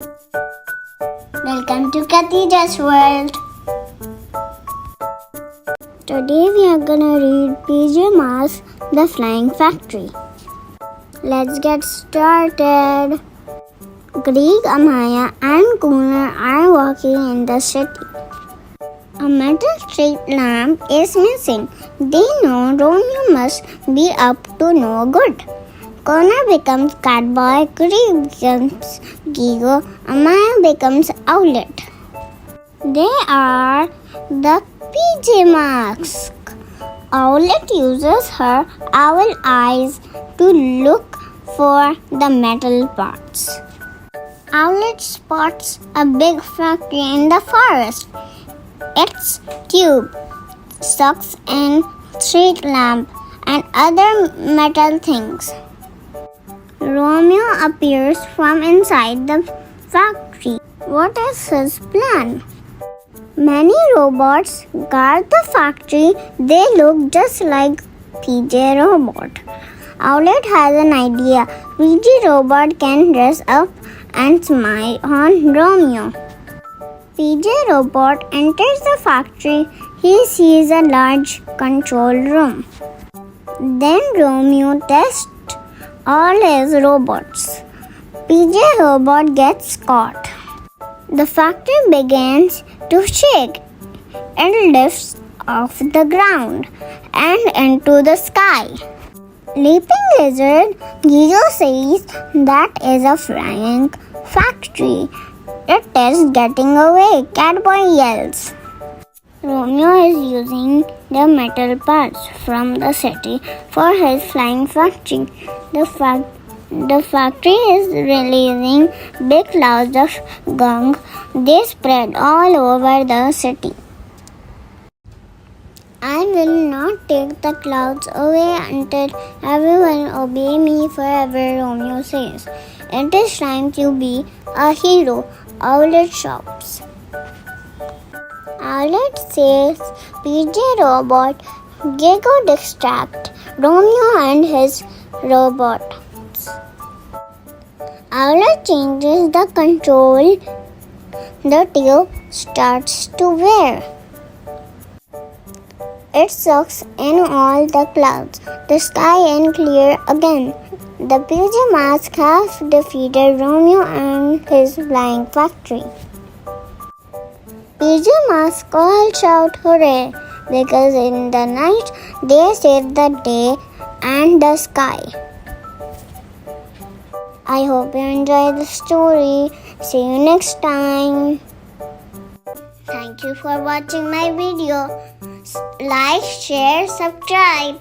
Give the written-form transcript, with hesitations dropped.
Welcome to Khadija's world. Today we are gonna read PJ The Flying Factory. Let's get started. Greg, Amaya and Cooner are walking in the city. A metal street lamp is missing. They know Romeo must be up to no good. Connor becomes Catboy, Greg becomes Gekko, Amaya becomes Owlette. They are the PJ Masks. Owlette uses her owl eyes to look for the metal parts. Owlette spots a big factory in the forest. Its tube sucks in street lamp and other metal things. Romeo appears from inside the factory. What is his plan? Many robots guard the factory. They look just like PJ Robot. Owlette has an idea. PJ Robot can dress up and smile on Romeo. PJ Robot enters the factory. He sees a large control room. Then Romeo tests all his robots. PJ Robot gets caught. The factory begins to shake. It lifts off the ground and into the sky. Leaping Lizard, Gekko says that is a flying factory. It is getting away, Catboy yells. Romeo is using the metal parts from the city for his flying factory. The factory is releasing big clouds of gunk. They spread all over the city. I will not take the clouds away until everyone obey me forever, Romeo says. It is time to be a hero, Owlette shouts. Owlette says PJ Robot, Gekko distract Romeo and his robots. Owlette changes the control. The tube starts to wear. It sucks in all the clouds. The sky is clear again. The PJ Masks have defeated Romeo and his flying factory. PJ Masks all shout hooray because in the night they save the day and the sky. I hope you enjoy the story. See you next time. Thank you for watching my video. Like, share, subscribe.